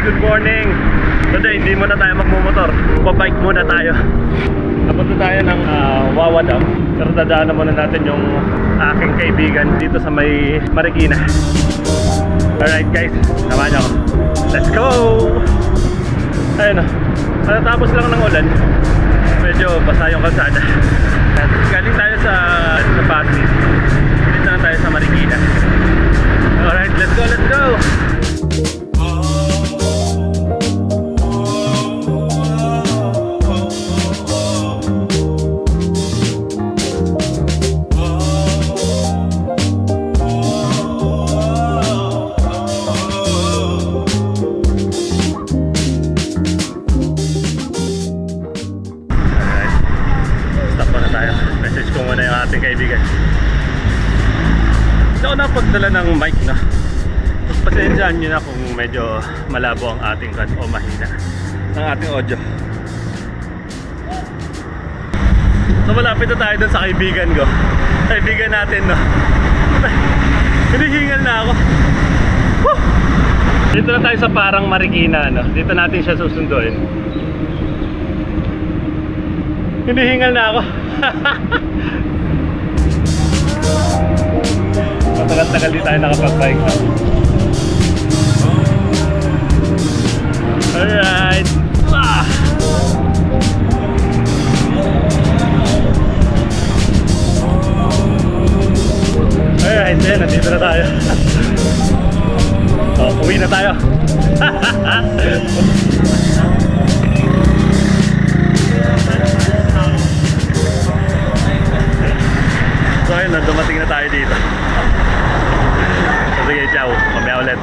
good morning. Today, hindi muna tayo magmumotor. Pabike muna tayo. Napunta tayo ng Wawa Dam. Pero dadaanan muna natin yung aking kaibigan dito sa may Marikina. Alright guys, samahan niyo ako. Let's go! Ayun o, matatapos lang ng ulan. Medyo basa yung kalsada. Galing tayo sa Pasig. Dito na tayo sa Marikina. Alright, let's go, let's go! Message ko muna yung ating kaibigan. Hindi ako napagdala ng mic, no? Pasensyahan nyo na kung medyo malabo ang ating cut o mahina ang ating audio. So malapit na tayo dun sa kaibigan ko. Kaibigan natin, no? Hinihingal na ako. Woo! Dito na tayo sa parang Marikina, no? Dito natin siya susunduin. Hinihingal na ako. Matagal-tagal di tayo nakapag-bike na. Alright. Alright, then nandito na tayo. Oh, uwi na tayo. So ayun na, dumating na tayo dito. So sige, ciao. Mamaya ulit.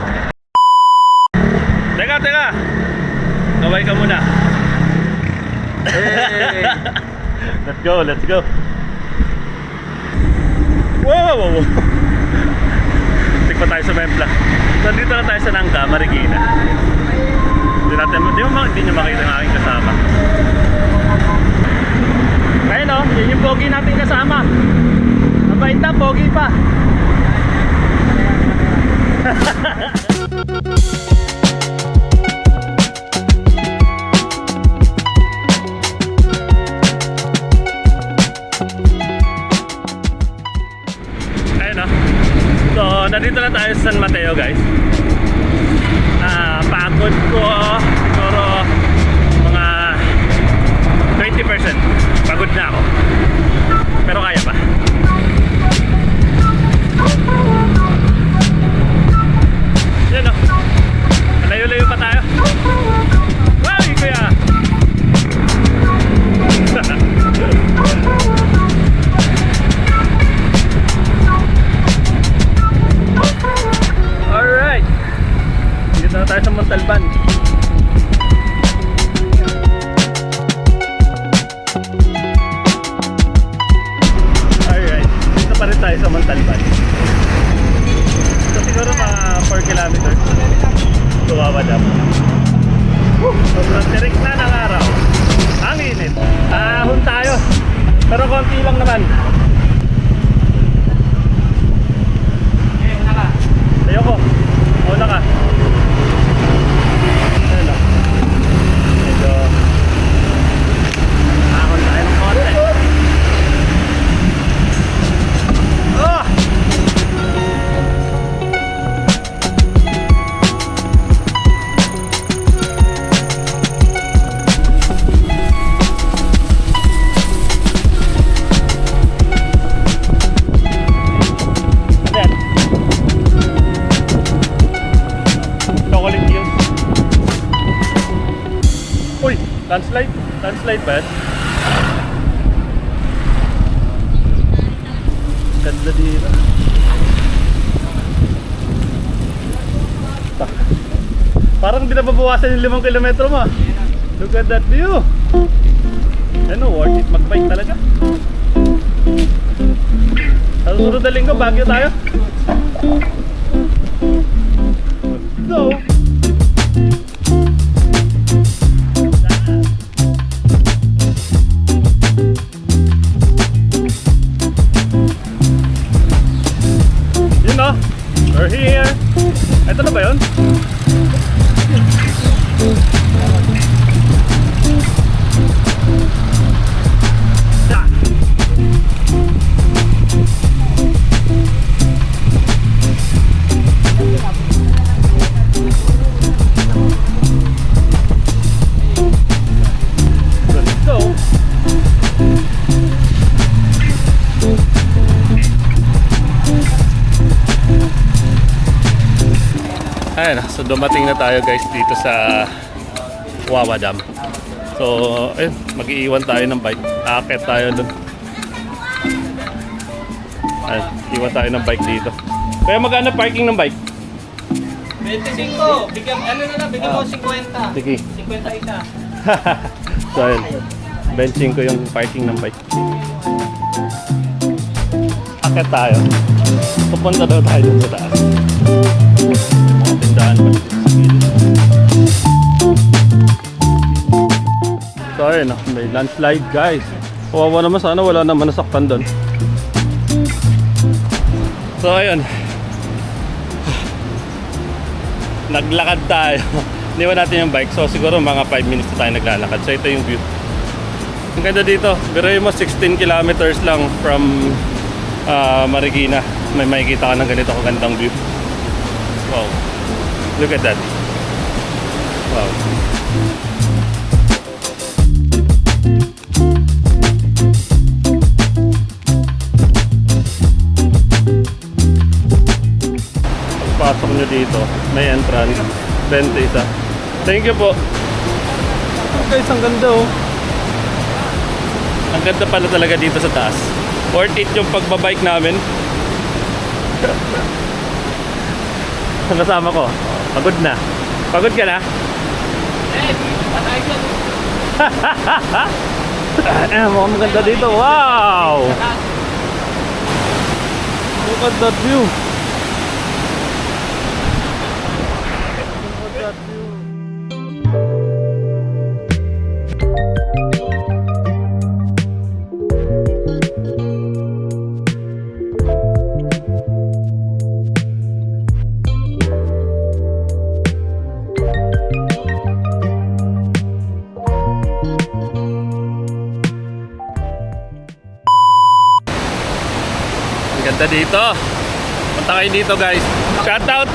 Teka! Kaway ka muna. Hey! Let's go, let's go. Wow! Tikpa tayo sa Mempla. So dito na tayo sa Nangka, Marikina. Hindi nyo makita ng aking kasama. Ayun o, yun yung pogi natin kasama. Mabait na, pogi pa. Ayun o. So, nandito na tayo sa San Mateo, guys. Pagod ko siguro mga 20%. Pagod na ako. Pero kaya pa. Yan o. Layo-layo pa tayo. Wow, kuya. Alright. Dito na tayo sa Montalban. Alright. Dito pa rin tayo sa Montalban. So siguro mga 4 kilometers to Wawa Dam. Sobrang tirik na ng araw. Ang init. Ahon tayo. Pero konti lang naman. Ayoko. Una ka. Ayun o. Medyo ahon tayo ng konti. Oh! Landslide? Landslide ba yan? Ganda dito. Parang binababawasan yung 5 kilometro mo. Look at that view. Ano, worth it mag-bike talaga. Sa susunod na linggo, Baguio tayo. Let's go. We're here. Ito na ba yun? Ayan, so dumating na tayo guys dito sa Wawa Dam. So, ayun, mag-iiwan tayo ng bike. Aakyat tayo dun. Ayun, iwan tayo ng bike dito. Kaya magkano parking ng bike? 25. Bigyan, ano na lang, bigyan mo 50. Sige. 50 isa. So, ayun. Benching ko yung parking ng bike. Aakyat tayo. Pupunta daw tayo dun sa taas. Mga tindahan pa dito sa gilid. So ayun, may landslide guys. Kawawa naman, sana wala naman nasaktan doon. So ayun, naglakad tayo. Iniwan natin yung bike. So siguro mga 5 minutes na tayo naglalakad. So ito yung view. Ang ganda dito. Biruin mo 16 kilometers lang from Marikina. May makikita ka ng ganito kagandang view. Wow. Look at that. Wow. Pagpasok nyo dito, may entrance. 20 isa. Thank you po. Guys, ang ganda oh. Ang ganda pala talaga dito sa taas. Worth it yung pagbabike namin. Ang kasama ko, pagod na. Pagod ka na? Patay ka. Mukhang maganda dito. Wow! Look at that view. Look at that view. Ganda dito. Punta kayo dito guys. Shoutout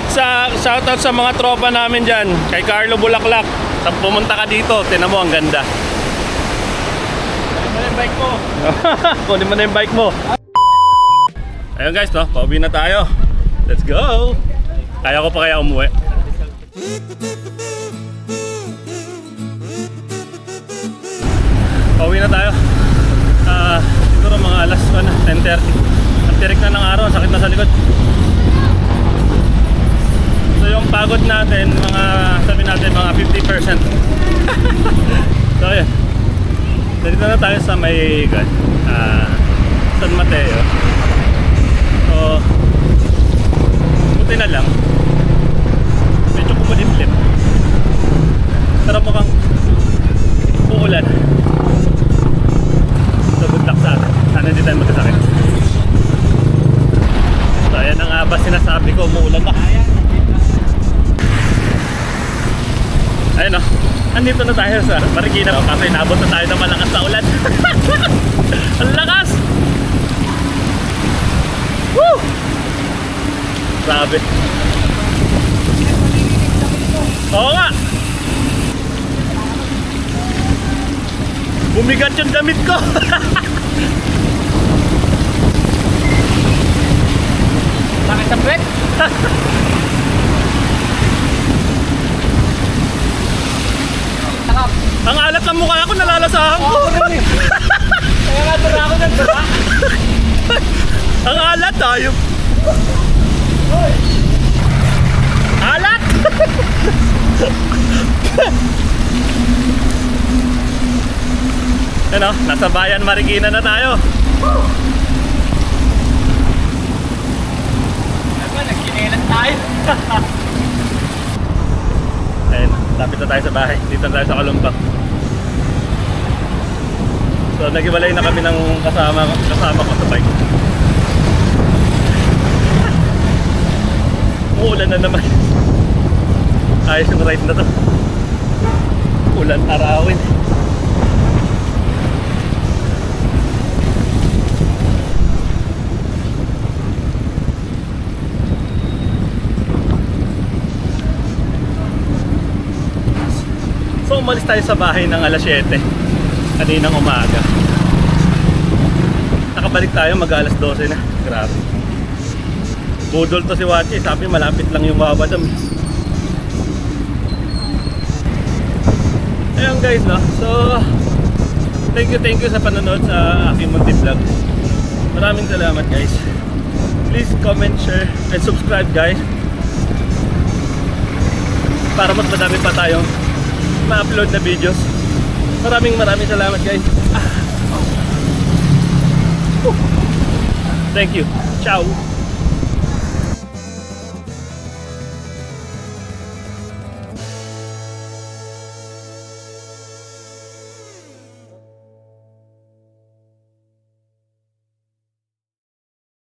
sa mga tropa namin dyan. Kay Carlo Bulaklak. Sa pumunta ka dito, tinan mo ang ganda. Kunin mo na yung bike mo. Kunin mo na yung bike mo. Ayun guys, no? Pauwi na tayo. Let's go. Kaya ko pa kaya umuwi. Pauwi na tayo. Siguro mga alas 10:30. Tirik na ng araw, sakit na sa likod. So yung pagod natin, sabi natin mga 50%. So yun, dito na tayo sa may San Mateo. So buti na lang, medyo kumulitlip, pero mukhang uulan. So good luck sa atin. Sana hindi tayo magkasakit. So ayan na nga ba sinasabi ko, umuulan na. Ayun o, andito na tayo sa Marikina kasi nabot na tayo ng malakas na ulan. Ang lakas! Woo! Grabe. Oo nga! Bumigat yung damit ko! Bakit sa break? Ang alat ng mukha ko, nalalasahan ko! Kaya nga dura ako ng dura. Ang alat tayo! Alat! Ano, nasa bayan Marikina na tayo. Nagkinilan tayo. Ayun, lapit na tayo sa bahay. Dito na tayo sa Kalumpang. So, nag-iwalay na kami ng kasama ko sa bike. Uulan na naman. Ayos yung ride na to. Ulan arawin. So umalis tayo sa bahay ng alas 7 kaninang umaga. Nakabalik tayo mag alas 12 na. Grabe. Budol to si Wachi. Sabi malapit lang yung Wawa Dam. Ayun guys, no? So, thank you sa panonood sa aking munti vlog. Maraming salamat guys. Please comment, share, and subscribe guys. Para mas madami pa tayong ma-upload na videos. Maraming salamat guys. Thank you. Ciao.